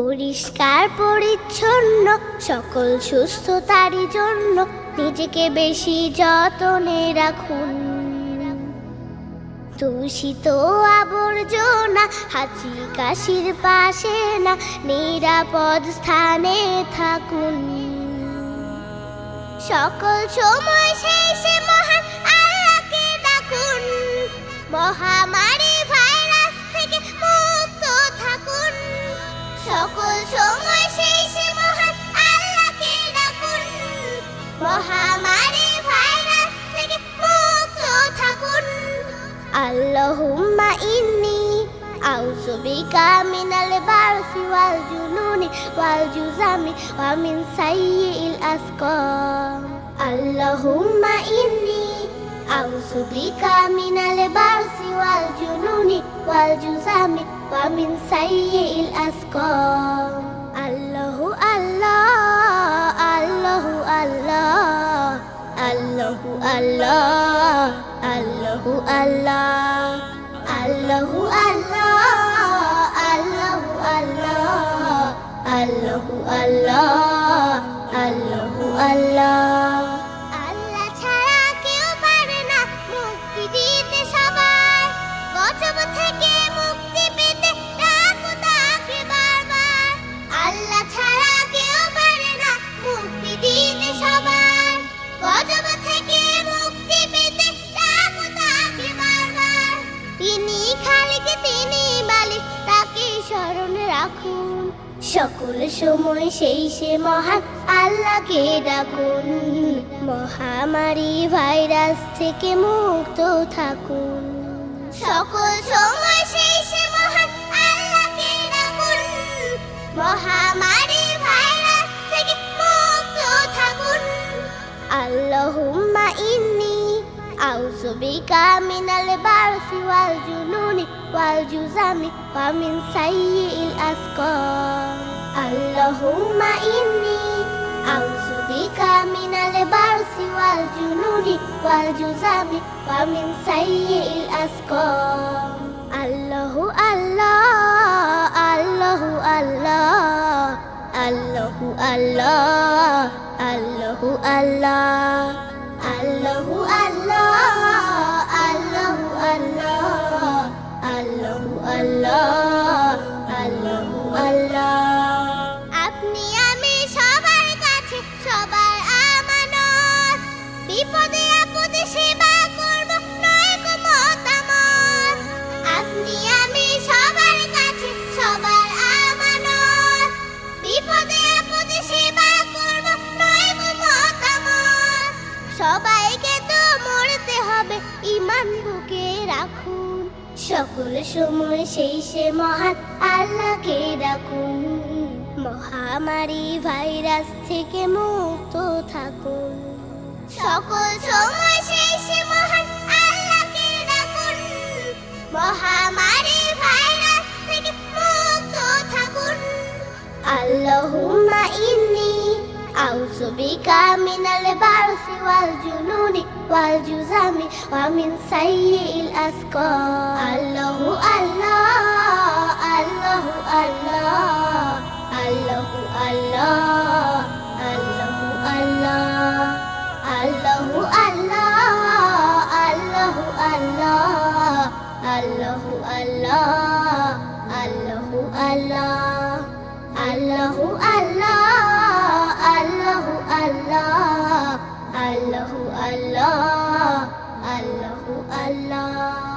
পরিষ্কার পরিচ্ছন্ন সকল সুস্থতারই জন্য নিজেকে বেশি যতনে রাখুন। দূষিত আবর্জনা হাঁচি কাশির পাশে না, নিরাপদ স্থানে থাকুন। সকল সময় শেষে মহান আল্লাহকে ডাকুন, মহামারী ভাইরাস থেকে মুক্ত থাকুন। সকল সময় শেষে মহান আল্লাহকে ডাকুন, মহামারী ভাইরাস থেকে মুক্ত থাকুন। আল্লাহুম্মা ইন্নী আউযু বিকা মিনাল বারসি ওয়াল জুনুনি ওয়াল জুজামি ওয়া মিন সাইয়্যিল আসকাম। আল্লাহুম্মা ইন্নী আউযু বিকা মিনাল বারসি ওয়াল জুনুনি ওয়াল জুজামি ওয়া মিন সাইয়্যিল আসকাম। আল্লাহু আল্লাহ, আল্লাহু আল্লাহ, আল্লাহু আল্লাহ, আল্লাহু আল্লাহ, আল্লাহু আল্লাহ, আল্লাহু আল্লাহ, আল্লাহু আল্লাহ, আল্লাহু আল্লাহ। আল্লাহ ছাড়া কেউ পারে না মুক্তি দিতে সবাই, গজব থেকে মুক্তি পেতে ডাকো তাকে বারবার। আল্লাহ ছাড়া কেউ পারে না মুক্তি দিতে সবাই, গজব থেকে মুক্তি পেতে ডাকো তাকে বারবার। তিনি খালিক, তিনি মালিক, তাকে স্মরণে রাখুন। সকল সময় সেই সে মহান আল্লাহকে ডাকুন, মহামারী ভাইরাস থেকে মুক্ত থাকুন। সকল সময় সেই সে মহান আল্লাহকে ডাকুন, মহামারী ভাইরাস থেকে মুক্ত থাকুন। আল্লাহুম্মা ইন্নী আউযু বিকা মিনাল বারসি ওয়াল জুনুনি ওয়াল জুজামি ওয়া মিন সাইয়্যিল আসকাম। আল্লাহুম্মা ইন্নী আউযু বিকা মিনাল বারসি ওয়াল জুনুনি ওয়াল জুজামি ওয়া মিন সাইয়্যিল আসকাম। আল্লাহু আল্লাহ, আল্লাহু আল্লাহ, আল্লাহু আল্লাহ, আল্লাহু আল্লাহ, আল্লাহু আল্লাহ, আল্লাহু আল্লাহ, আল্লাহু আল্লাহ, আল্লাহু আল্লাহ। আপনি আমি সবার কাছে সবার আমানত, বিপদে আপদে সেবা করব নয় গো মতামত। আপনি আমি সবার কাছে সবার আমানত, বিপদে আপদে সেবা করব নয় গো মতামত। সবাইকে তো মরতে হবে, ঈমান বুকে রাখুন। সকল সময় সেই সে মহান আল্লাহকে ডাকুন, মহামারী ভাইরাস থেকে মুক্ত থাকুন। সকল সময় সেই সে মহান আল্লাহকে ডাকুন, মহামারী ভাইরাস থেকে মুক্ত থাকুন। আল্লাহুম্মা ইন্নী আউযু বিকা মিনাল বারসি ওয়াল জুনুনি ওয়াল জুজামি ওয়া মিন সাইয়্যিল আসকাম। আল্লাহু আল্লাহ, আল্লাহু আল্লাহ, আল্লাহু আল্লাহ, আল্লাহু আল্লাহ, আল্লাহু আল্লাহ, আল্লাহু আল্লাহ, আল্লাহু আল্লাহ, আল্লাহু আল্লাহ, আল্লাহু আল্লাহ, আল্লাহু আল্লাহ, আল্লাহু আল্লাহ, আল্লাহু আল্লাহ।